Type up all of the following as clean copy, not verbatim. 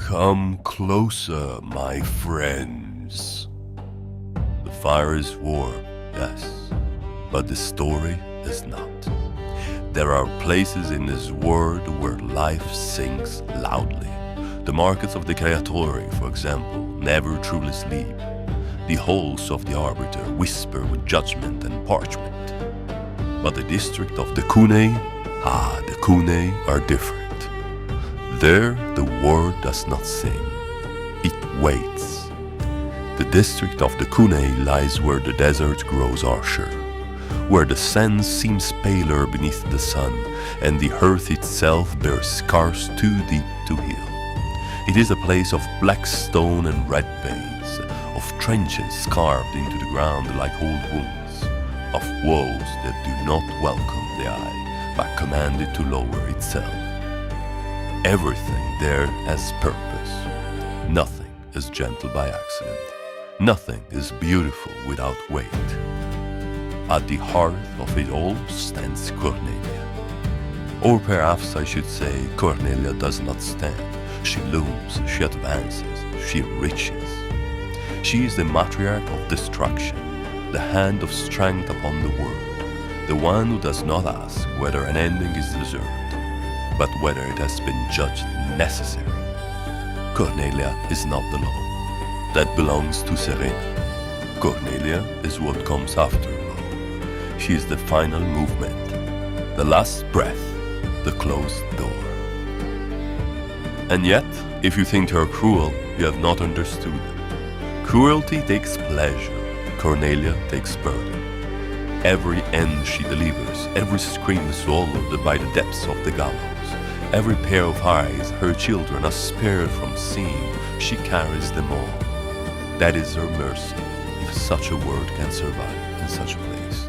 Come closer, my friends. The fire is warm, yes, but the story is not. There are places in this world where life sings loudly. The markets of the Creatori, for example, never truly sleep. The halls of the arbiter whisper with judgment and parchment. But the district of the Cunei, the Cunei are different. There the world does not sing, it waits. The district of the Cunei lies where the desert grows harsher, where the sand seems paler beneath the sun, and the earth itself bears scars too deep to heal. It is a place of black stone and red veins, of trenches carved into the ground like old wounds, of walls that do not welcome the eye, but command it to lower itself. Everything there has purpose. Nothing is gentle by accident. Nothing is beautiful without weight. At the heart of it all stands Cornelia. Or perhaps I should say Cornelia does not stand. She looms, she advances, she reaches. She is the matriarch of destruction, the hand of strength upon the world, the one who does not ask whether an ending is deserved, but whether it has been judged necessary. Cornelia is not the law. That belongs to Serena. Cornelia is what comes after law. She is the final movement, the last breath, the closed door. And yet, if you think her cruel, you have not understood. Cruelty takes pleasure, Cornelia takes burden. Every end she delivers, every scream swallowed by the depths of the gallows, every pair of eyes her children are spared from seeing, she carries them all. That is her mercy, if such a word can survive in such a place.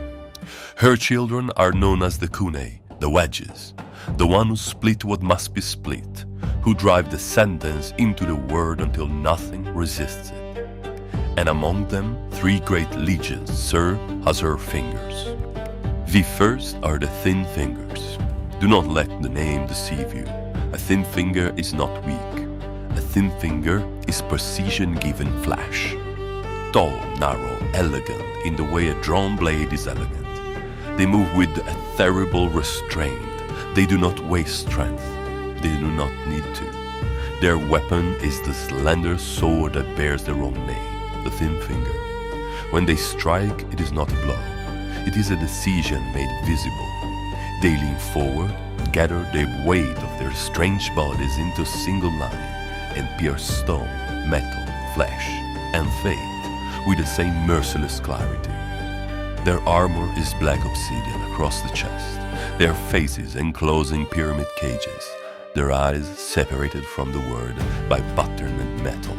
Her children are known as the Cunei, the wedges, the one who split what must be split, who drive the sentence into the word until nothing resists it. And among them, 3 great legions serve as her fingers. The first are the thin fingers. Do not let the name deceive you. A thin finger is not weak. A thin finger is precision-given flash. Tall, narrow, elegant, in the way a drawn blade is elegant. They move with a terrible restraint. They do not waste strength. They do not need to. Their weapon is the slender sword that bears their own name, the thin finger. When they strike, it is not a blow. It is a decision made visible. They lean forward, gather the weight of their strange bodies into a single line, and pierce stone, metal, flesh, and fate with the same merciless clarity. Their armor is black obsidian across the chest, their faces enclosing pyramid cages, their eyes separated from the world by pattern and metal.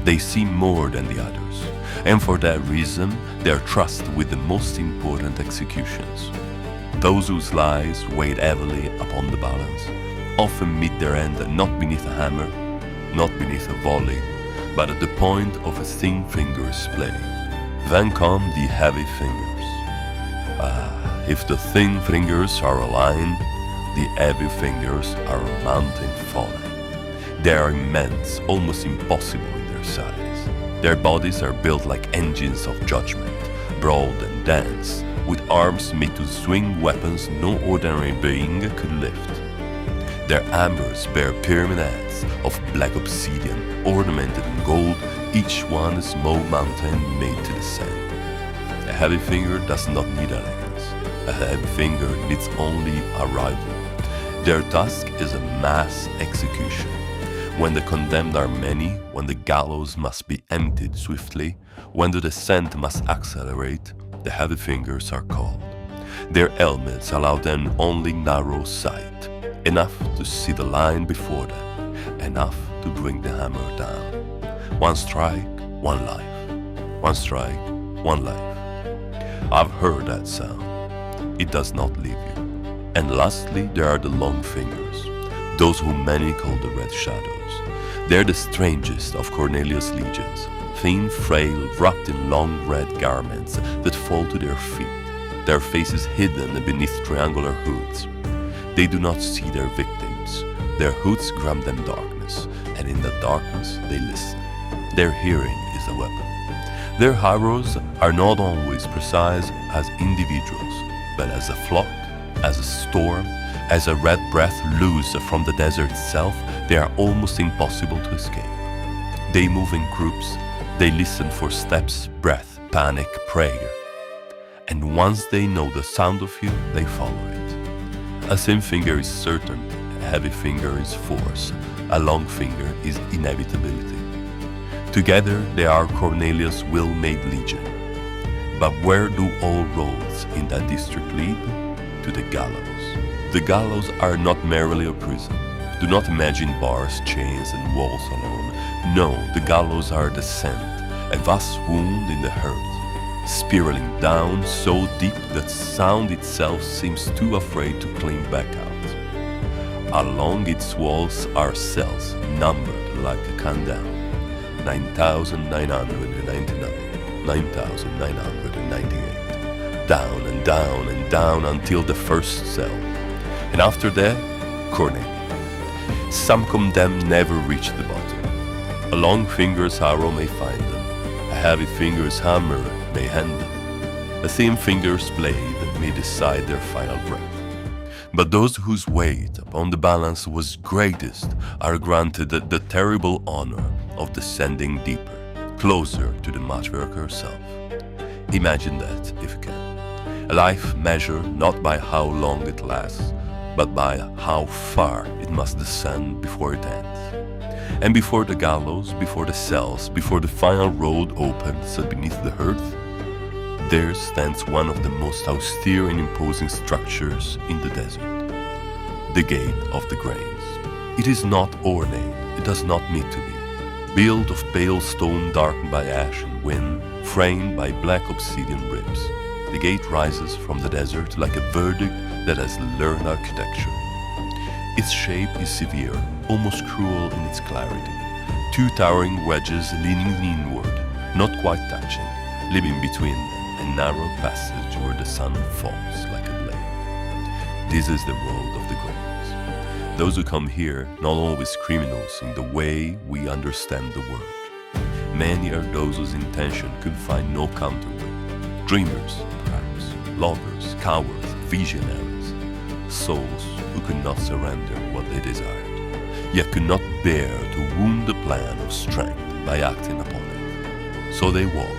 They see more than the others, and for that reason they are trusted with the most important executions. Those whose lives weigh heavily upon the balance often meet their end not beneath a hammer, not beneath a volley, but at the point of a thin finger's blade. Then come the heavy fingers. If the thin fingers are aligned, the heavy fingers are a mountain falling. They are immense, almost impossible in their size. Their bodies are built like engines of judgment, broad and dense, with arms made to swing weapons no ordinary being could lift. Their hammers bear pyramid heads of black obsidian, ornamented in gold, each one a small mountain made to descend. A heavy finger does not need elegance. A heavy finger needs only arrival. Their task is a mass execution. When the condemned are many, when the gallows must be emptied swiftly, when the descent must accelerate, the heavy fingers are called. Their helmets allow them only narrow sight, enough to see the line before them, enough to bring the hammer down. One strike, one life. One strike, one life. I've heard that sound. It does not leave you. And lastly, there are the long fingers, those whom many call the Red Shadows. They're the strangest of Cornelia's legions, thin, frail, wrapped in long red garments that fall to their feet, their faces hidden beneath triangular hoods. They do not see their victims, Their hoods grant them darkness, and in the darkness they listen. Their hearing is a weapon. Their arrows are not always precise as individuals, but as a flock, as a storm, as a red breath loose from the desert itself. They are almost impossible to escape. They move in groups, they listen for steps, breath, panic, prayer. And once they know the sound of you, they follow it. A thin finger is certain, a heavy finger is force, a long finger is inevitability. Together they are Cornelia's well-made legion. But where do all roads in that district lead? To the gallows. The gallows are not merely a prison. Do not imagine bars, chains, and walls alone. No, the gallows are the descent, a vast wound in the heart, spiraling down so deep that sound itself seems too afraid to climb back out. Along its walls are cells, numbered like a countdown. 9,999, 9,998. Down and down and down until the first cell. And after that, Cornelia. Some condemned never reach the bottom. A long finger's arrow may find them. A heavy finger's hammer may hand them. A thin finger's blade may decide their final breath. But those whose weight upon the balance was greatest are granted the terrible honor of descending deeper, closer to the matriarch herself. Imagine that, if you can. A life measured not by how long it lasts, but by how far it must descend before it ends. And before the gallows, before the cells, before the final road opens beneath the earth, there stands one of the most austere and imposing structures in the desert, the Gate of the Grains. It is not ornate, it does not need to be. Built of pale stone darkened by ash and wind, framed by black obsidian ribs, the gate rises from the desert like a verdict that has learned architecture. Its shape is severe, almost cruel in its clarity. Two towering wedges leaning inward, not quite touching, leaving between them a narrow passage where the sun falls like a blade. This is the road of the grains. Those who come here, not always criminals in the way we understand the word. Many are those whose intention could find no counterweight. Dreamers, perhaps, lovers, cowards, visionaries, souls who could not surrender what they desired, yet could not bear to wound the plan of strength by acting upon it. So they walk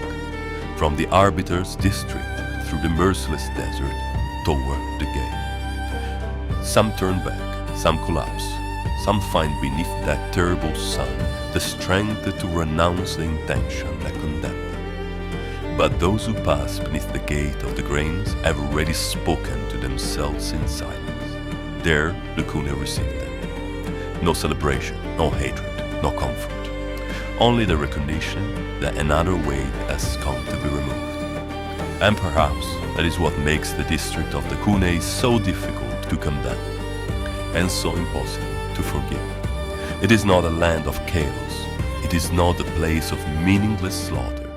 from the arbiter's district through the merciless desert toward the gate. Some turn back, some collapse, some find beneath that terrible sun the strength to renounce the intention that condemned them. But those who pass beneath the gate of the grains have already spoken to themselves in silence. There the Cunei received them. No celebration, no hatred, no comfort. Only the recognition that another weight has come to be removed. And perhaps that is what makes the district of the Cunei so difficult to condemn, and so impossible to forgive. It is not a land of chaos. It is not a place of meaningless slaughter.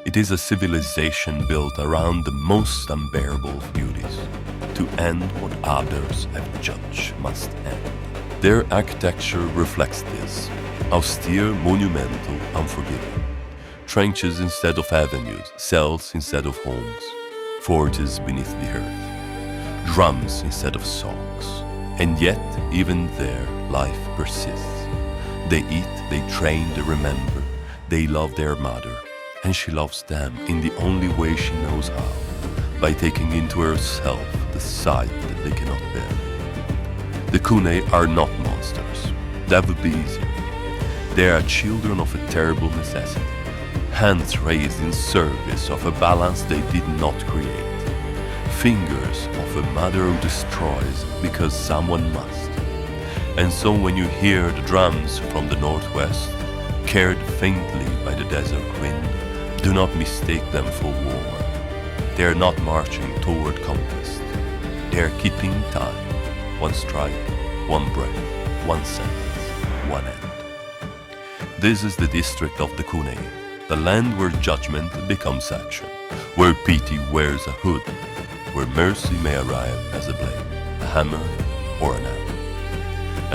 It is a civilization built around the most unbearable of beauties, to end what others have judged must end. Their architecture reflects this, austere, monumental, unforgiving. Trenches instead of avenues, cells instead of homes, forges beneath the earth, drums instead of songs. And yet, even there, life persists. They eat, they train, they remember, they love their mother, and she loves them in the only way she knows how, by taking into herself the sight that they cannot bear. The Cunei are not monsters. That would be easier. They are children of a terrible necessity, hands raised in service of a balance they did not create, fingers of a mother who destroys because someone must. And so when you hear the drums from the northwest, carried faintly by the desert wind, do not mistake them for war. They are not marching toward conquest. They are keeping time. One strike, one breath, one sentence, one end. This is the district of the Cunei, the land where judgment becomes action, where pity wears a hood, where mercy may arrive as a blade, a hammer, or an arrow.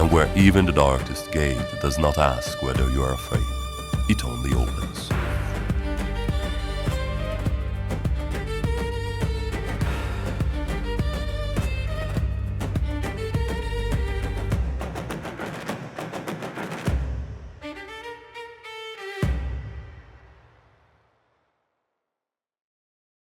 and where even the darkest gate does not ask whether you are afraid, it only opens.